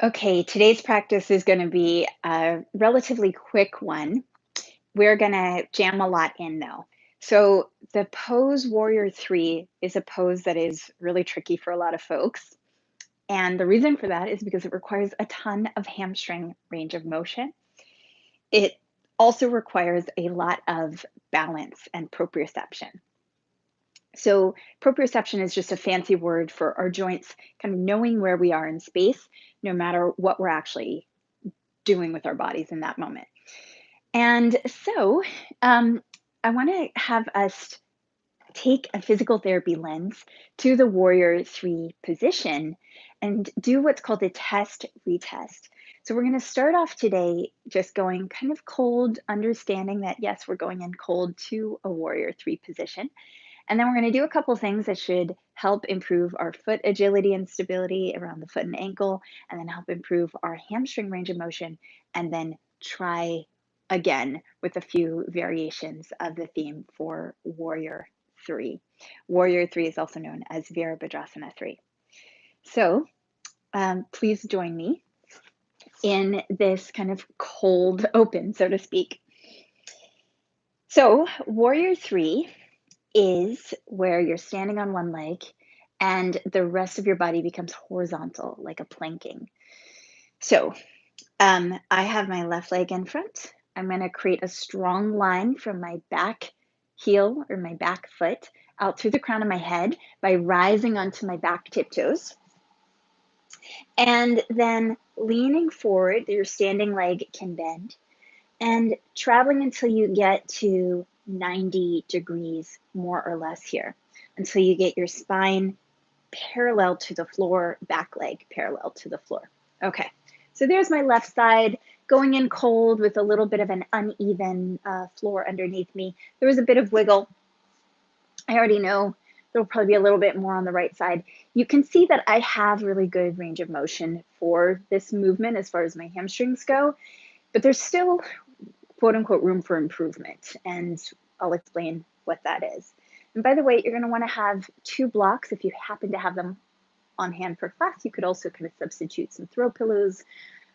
Okay, today's practice is going to be a relatively quick one. We're going to jam a lot in though. So, the pose Warrior 3 is a pose that is really tricky for a lot of folks. And the reason for that is because it requires a ton of hamstring range of motion. It also requires a lot of balance and proprioception. So, proprioception is just a fancy word for our joints kind of knowing where we are in space, no matter what we're actually doing with our bodies in that moment. And so um, I want to have us take a physical therapy lens to the Warrior 3 position and do what's called a test retest. So we're going to start off today just going kind of cold, understanding that yes, we're going in cold to a Warrior 3 position. And then we're going to do a couple things that should help improve our foot agility and stability around the foot and ankle, and then help improve our hamstring range of motion, and then try again with a few variations of the theme for Warrior 3. Warrior 3 is also known as Virabhadrasana 3. So please join me in this kind of cold open, so to speak. So, Warrior 3 is where you're standing on one leg and the rest of your body becomes horizontal, like a planking. So I have my left leg in front. I'm going to create a strong line from my back heel or my back foot out through the crown of my head by rising onto my back tiptoes. And then leaning forward, your standing leg can bend and traveling until you get to 90 degrees, more or less here, until you get your spine parallel to the floor, back leg parallel to the floor. Okay, so there's my left side going in cold with a little bit of an uneven floor underneath me. There was a bit of wiggle. I already know there'll probably be a little bit more on the right side. You can see that I have really good range of motion for this movement as far as my hamstrings go, but there's still quote unquote room for improvement, and I'll explain what that is. And by the way, you're going to want to have 2 blocks if you happen to have them on hand for class. You could also kind of substitute some throw pillows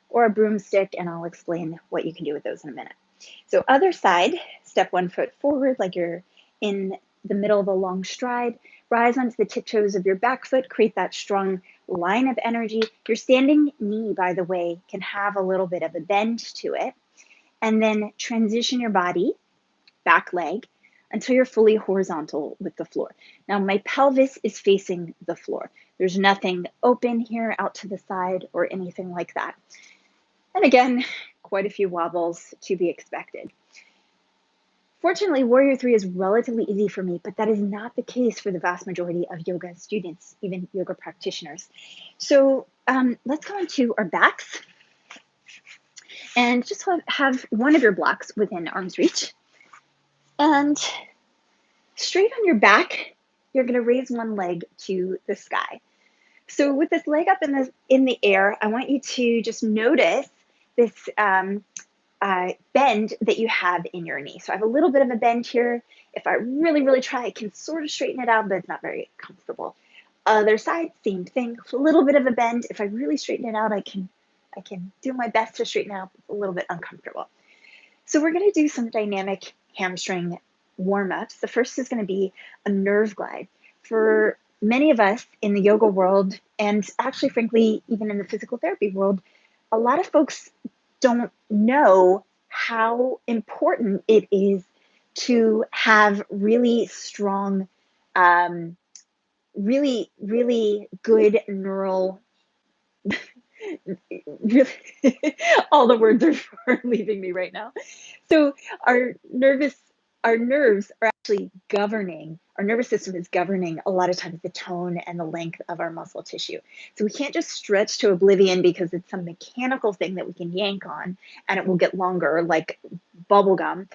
or a broomstick, and I'll explain what you can do with those in a minute. So other side, step 1 foot forward like you're in the middle of a long stride, rise onto the tiptoes of your back foot, create that strong line of energy. Your standing knee, by the way, can have a little bit of a bend to it, and then transition your body, back leg, until you're fully horizontal with the floor. Now, my pelvis is facing the floor. There's nothing open here out to the side or anything like that. And again, quite a few wobbles to be expected. Fortunately, Warrior 3 is relatively easy for me, but that is not the case for the vast majority of yoga students, even yoga practitioners. So let's go into our backs and just have one of your blocks within arm's reach. And straight on your back, you're going to raise one leg to the sky. So with this leg up in the air, I want you to just notice this bend that you have in your knee. So I have a little bit of a bend here. If I really, really try, I can sort of straighten it out, but it's not very comfortable. Other side, same thing, a little bit of a bend. If I really straighten it out, I can do my best to straighten it out. It's a little bit uncomfortable. So we're going to do some dynamic hamstring warm-ups. The first is going to be a nerve glide. For many of us in the yoga world, and actually, frankly, even in the physical therapy world, a lot of folks don't know how important it is to have really strong, really, really good neural really all the words are leaving me right now. So our nerves are actually governing, our nervous system is governing a lot of times the tone and the length of our muscle tissue. So we can't just stretch to oblivion because it's some mechanical thing that we can yank on and it will get longer like bubble gum.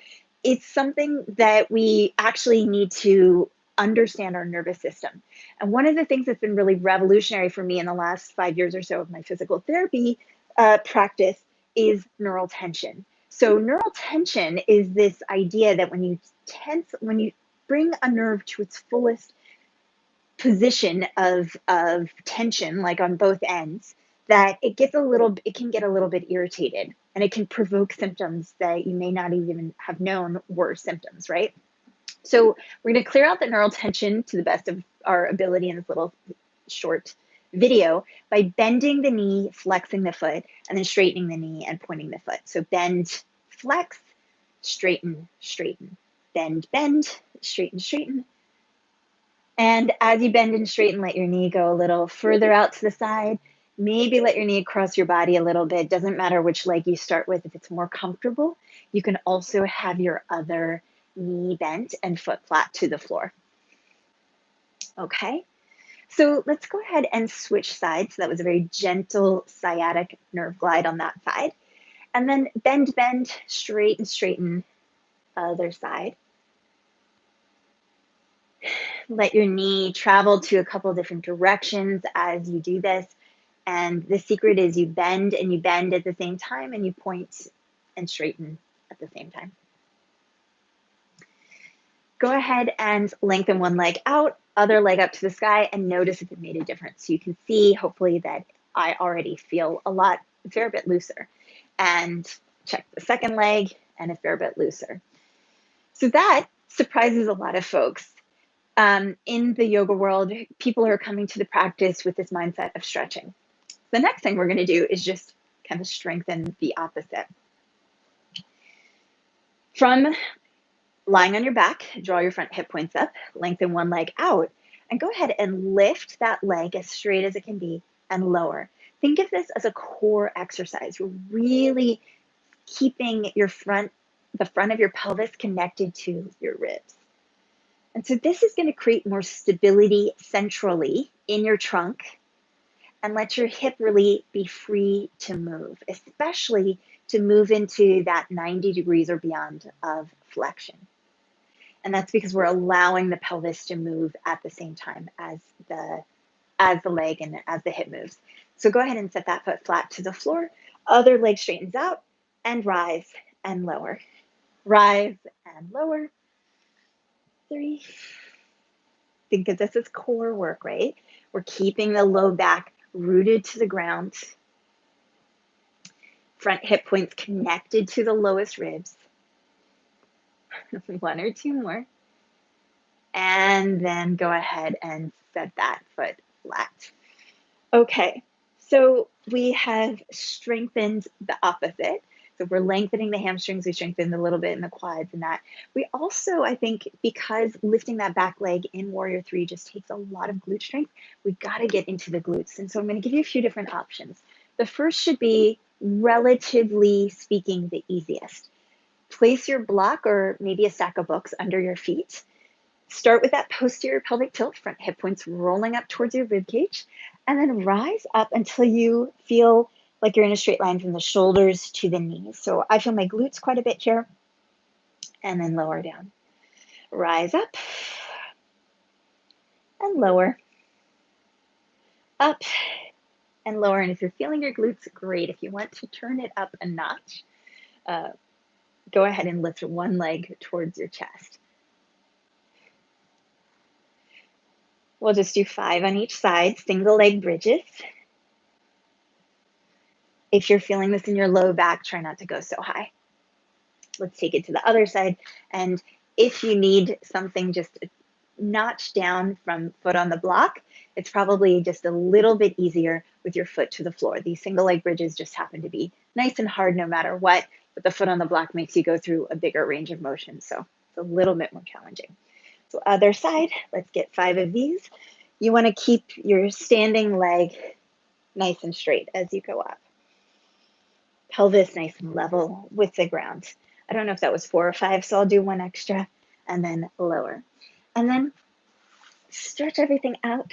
It's something that we actually need to understand our nervous system. And one of the things that's been really revolutionary for me in the last 5 years or so of my physical therapy practice is neural tension. So neural tension is this idea that when you bring a nerve to its fullest position of tension, like on both ends, that it can get a little bit irritated, and it can provoke symptoms that you may not even have known were symptoms, right? So we're going to clear out the neural tension to the best of our ability in this little short video by bending the knee, flexing the foot, and then straightening the knee and pointing the foot. So bend, flex, straighten, straighten, bend, bend, straighten, straighten. And as you bend and straighten, let your knee go a little further out to the side. Maybe let your knee cross your body a little bit. Doesn't matter which leg you start with. If it's more comfortable, you can also have your other knee bent and foot flat to the floor. Okay, so let's go ahead and switch sides. So that was a very gentle sciatic nerve glide on that side. And then bend, bend, straighten, straighten, other side. Let your knee travel to a couple different directions as you do this. And the secret is you bend and you bend at the same time, and you point and straighten at the same time. Go ahead and lengthen one leg out, other leg up to the sky, and notice if it made a difference. So you can see, hopefully, that I already feel a fair bit looser. And check the second leg, and a fair bit looser. So that surprises a lot of folks. In the yoga world, people are coming to the practice with this mindset of stretching. The next thing we're going to do is just kind of strengthen the opposite. From lying on your back, draw your front hip points up, lengthen one leg out, and go ahead and lift that leg as straight as it can be and lower. Think of this as a core exercise. You're really keeping the front of your pelvis connected to your ribs. And so this is going to create more stability centrally in your trunk and let your hip really be free to move, especially to move into that 90 degrees or beyond of flexion. And that's because we're allowing the pelvis to move at the same time as the leg and as the hip moves. So go ahead and set that foot flat to the floor. Other leg straightens out, and rise and lower. Rise and lower. 3. Think of this as core work, right? We're keeping the low back rooted to the ground. Front hip points connected to the lowest ribs. 1 or 2 more. And then go ahead and set that foot flat. Okay, so we have strengthened the opposite. So we're lengthening the hamstrings, we strengthened a little bit in the quads and that. We also, I think, because lifting that back leg in Warrior 3 just takes a lot of glute strength, we got to get into the glutes. And so I'm going to give you a few different options. The first should be, relatively speaking, the easiest. Place your block or maybe a stack of books under your feet. Start with that posterior pelvic tilt, front hip points rolling up towards your rib cage, and then rise up until you feel like you're in a straight line from the shoulders to the knees. So I feel my glutes quite a bit here, and then lower down. Rise up and lower, up and lower. And if you're feeling your glutes, great. If you want to turn it up a notch, go ahead and lift one leg towards your chest. We'll just do 5 on each side, single leg bridges. If you're feeling this in your low back, try not to go so high. Let's take it to the other side. And if you need something just a notch down from foot on the block, it's probably just a little bit easier with your foot to the floor. These single leg bridges just happen to be nice and hard no matter what, but the foot on the block makes you go through a bigger range of motion. So it's a little bit more challenging. So other side, let's get 5 of these. You want to keep your standing leg nice and straight as you go up. Pelvis nice and level with the ground. I don't know if that was 4 or 5, so I'll do 1 extra and then lower. And then stretch everything out.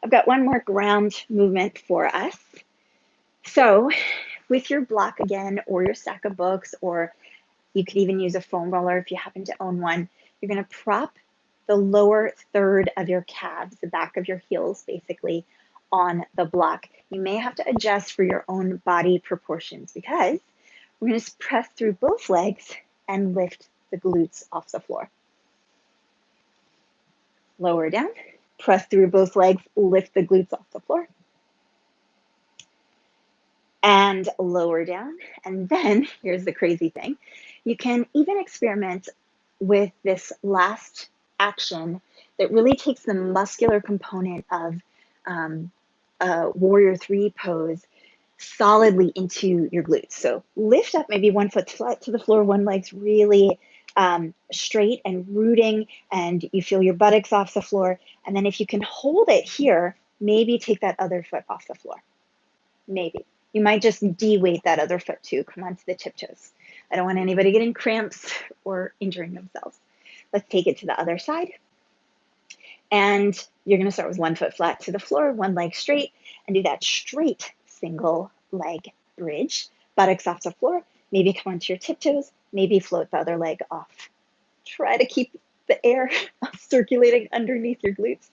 I've got 1 more ground movement for us. So with your block again, or your stack of books, or you could even use a foam roller if you happen to own one, you're going to prop the lower third of your calves, the back of your heels basically, on the block. You may have to adjust for your own body proportions because we're going to press through both legs and lift the glutes off the floor. Lower down, press through both legs, lift the glutes off the floor. and lower down. And then here's the crazy thing. You can even experiment with this last action that really takes the muscular component of warrior three pose solidly into your glutes. So lift up maybe 1 foot flat to the floor, one leg's really straight and rooting, and you feel your buttocks off the floor. And then if you can hold it here, maybe take that other foot off the floor. Maybe. You might just de-weight that other foot too. Come onto the tiptoes. I don't want anybody getting cramps or injuring themselves. Let's take it to the other side. And you're going to start with 1 foot flat to the floor, one leg straight, and do that straight single leg bridge. Buttocks off the floor. Maybe come onto your tiptoes. Maybe float the other leg off. Try to keep the air circulating underneath your glutes.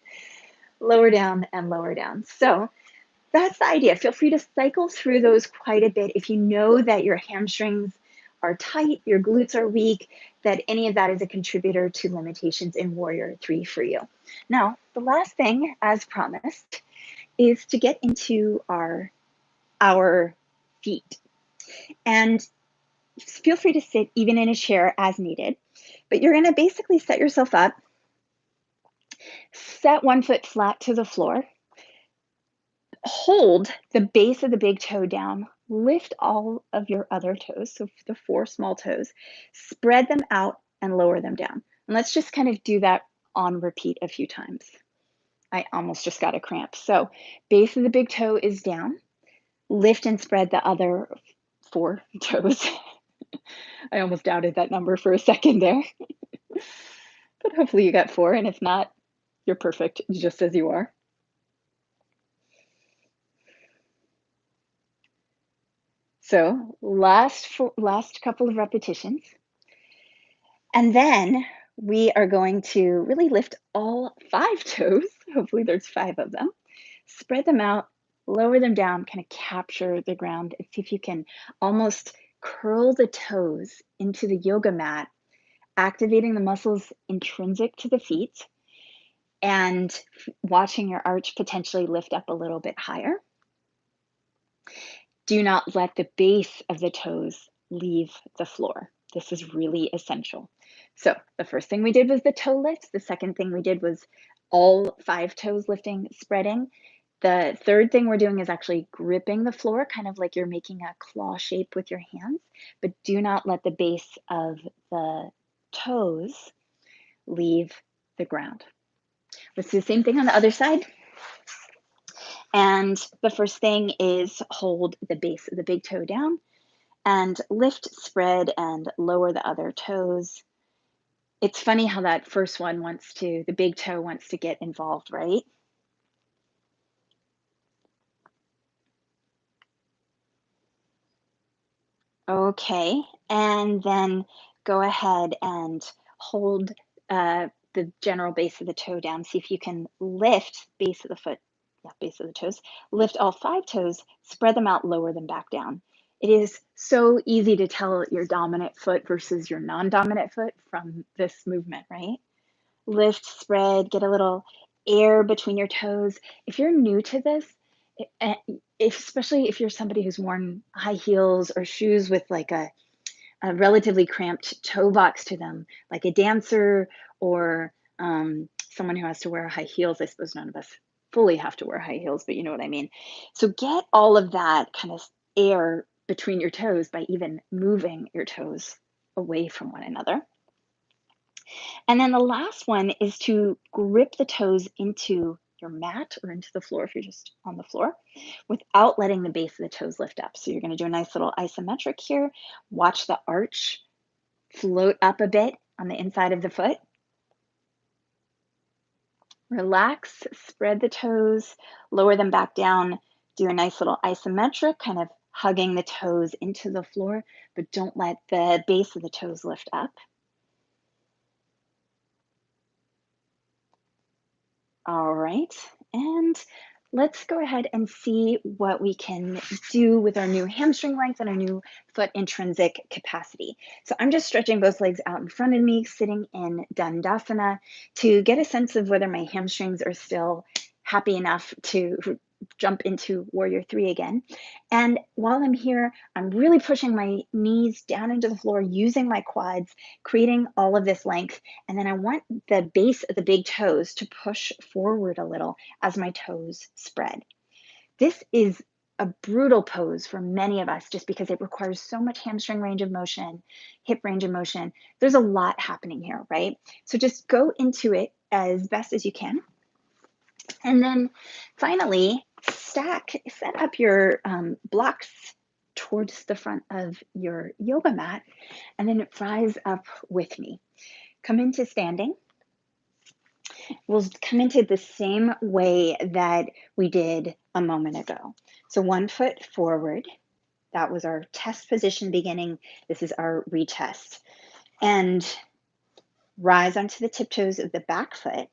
Lower down and lower down. So that's the idea. Feel free to cycle through those quite a bit. If you know that your hamstrings are tight, your glutes are weak, that any of that is a contributor to limitations in Warrior 3 for you. Now, the last thing, as promised, is to get into our feet. And feel free to sit even in a chair as needed, but you're going to basically set yourself up, set 1 foot flat to the floor, hold the base of the big toe down, lift all of your other toes, so the 4 small toes, spread them out and lower them down. And let's just kind of do that on repeat a few times. I almost just got a cramp. So base of the big toe is down, lift and spread the other 4 toes. I almost doubted that number for a second there. But hopefully you got 4, and if not, you're perfect just as you are. So last couple of repetitions. And then we are going to really lift all 5 toes. Hopefully there's 5 of them. Spread them out, lower them down, kind of capture the ground, and see if you can almost curl the toes into the yoga mat, activating the muscles intrinsic to the feet and watching your arch potentially lift up a little bit higher. Do not let the base of the toes leave the floor. This is really essential. So the first thing we did was the toe lift. The second thing we did was all 5 toes lifting, spreading. The third thing we're doing is actually gripping the floor, kind of like you're making a claw shape with your hands, but do not let the base of the toes leave the ground. Let's do the same thing on the other side. And the first thing is hold the base of the big toe down and lift, spread, and lower the other toes. It's funny how that first one the big toe wants to get involved, right? Okay, and then go ahead and hold the general base of the toe down. See if you can lift base of the foot, base of the toes. Lift all 5 toes, spread them out, lower them back down. It is so easy to tell your dominant foot versus your non-dominant foot from this movement, right? Lift, spread, get a little air between your toes. If you're new to this, especially if you're somebody who's worn high heels or shoes with like a relatively cramped toe box to them, like a dancer or someone who has to wear high heels. I suppose none of us fully have to wear high heels, but you know what I mean. So get all of that kind of air between your toes by even moving your toes away from one another. And then the last one is to grip the toes into your mat or into the floor if you're just on the floor without letting the base of the toes lift up. So you're going to do a nice little isometric here. Watch the arch float up a bit on the inside of the foot. Relax, spread the toes, lower them back down. Do a nice little isometric, kind of hugging the toes into the floor, but don't let the base of the toes lift up. All right, and let's go ahead and see what we can do with our new hamstring length and our new foot intrinsic capacity. So I'm just stretching both legs out in front of me, sitting in Dandasana to get a sense of whether my hamstrings are still happy enough to jump into warrior three again. And while I'm here, I'm really pushing my knees down into the floor, using my quads, creating all of this length. And then I want the base of the big toes to push forward a little as my toes spread. This is a brutal pose for many of us just because it requires so much hamstring range of motion, hip range of motion. There's a lot happening here, right? So just go into it as best as you can. And then finally, set up your blocks towards the front of your yoga mat, and then rise up with me. Come into standing. We'll come into the same way that we did a moment ago. So 1 foot forward. That was our test position beginning. This is our retest. And rise onto the tiptoes of the back foot.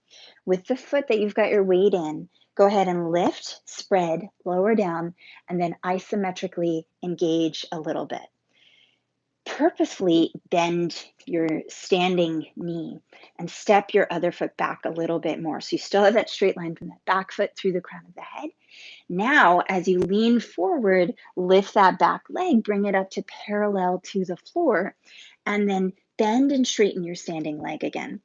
With the foot that you've got your weight in, go ahead and lift, spread, lower down, and then isometrically engage a little bit. Purposefully bend your standing knee and step your other foot back a little bit more. So you still have that straight line from the back foot through the crown of the head. Now, as you lean forward, lift that back leg, bring it up to parallel to the floor, and then bend and straighten your standing leg again.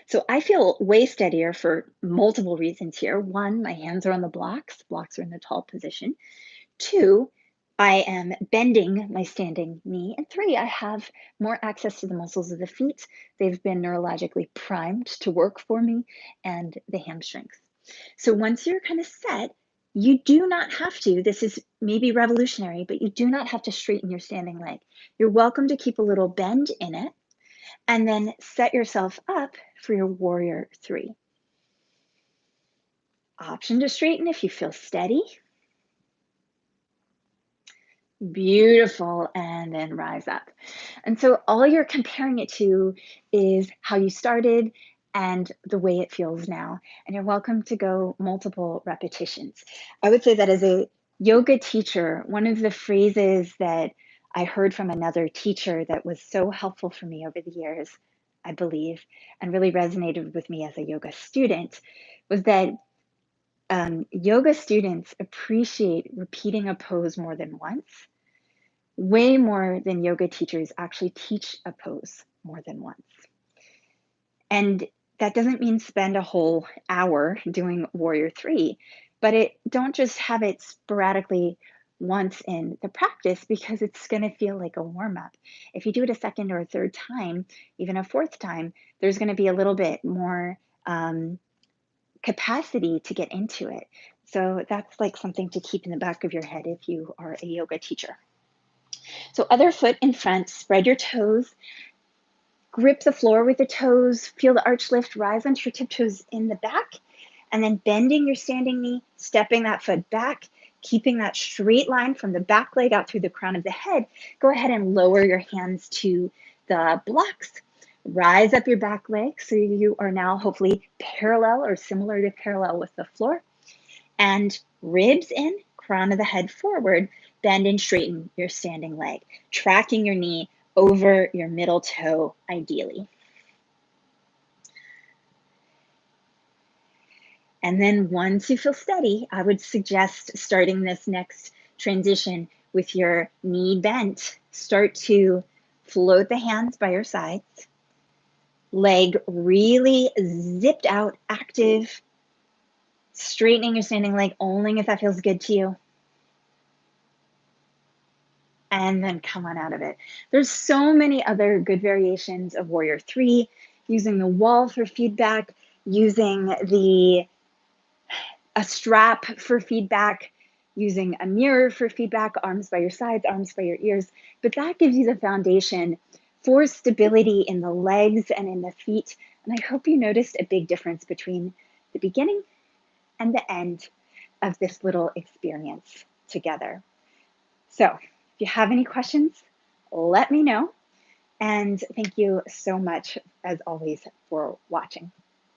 So I feel way steadier for multiple reasons here. One, my hands are on the blocks. Blocks are in the tall position. Two, I am bending my standing knee. And three, I have more access to the muscles of the feet. They've been neurologically primed to work for me, and the hamstrings. So once you're kind of set, you do not have to, this is maybe revolutionary, but you do not have to straighten your standing leg. You're welcome to keep a little bend in it, and then set yourself up for your warrior three. Option to straighten if you feel steady. Beautiful, and then rise up. And so all you're comparing it to is how you started and the way it feels now. And you're welcome to go multiple repetitions. I would say that as a yoga teacher, one of the phrases that I heard from another teacher that was so helpful for me over the years, I believe, and really resonated with me as a yoga student, was that yoga students appreciate repeating a pose more than once, way more than yoga teachers actually teach a pose more than once. And that doesn't mean spend a whole hour doing warrior three, but don't just have it sporadically once in the practice, because it's going to feel like a warm up. If you do it a second or a third time, even a fourth time, there's going to be a little bit more capacity to get into it. So that's like something to keep in the back of your head if you are a yoga teacher. So other foot in front, spread your toes, grip the floor with the toes, feel the arch lift, rise onto your tiptoes in the back, and then bending your standing knee, stepping that foot back, keeping that straight line from the back leg out through the crown of the head. Go ahead and lower your hands to the blocks. Rise up your back leg so you are now hopefully parallel or similar to parallel with the floor. And ribs in, crown of the head forward, bend and straighten your standing leg, tracking your knee over your middle toe, ideally. And then once you feel steady, I would suggest starting this next transition with your knee bent. Start to float the hands by your sides, leg really zipped out, active, straightening your standing leg only if that feels good to you. And then come on out of it. There's so many other good variations of warrior three, using the wall for feedback, using a strap for feedback, using a mirror for feedback, arms by your sides, arms by your ears. But that gives you the foundation for stability in the legs and in the feet. And I hope you noticed a big difference between the beginning and the end of this little experience together. So if you have any questions, let me know. And thank you so much, as always, for watching.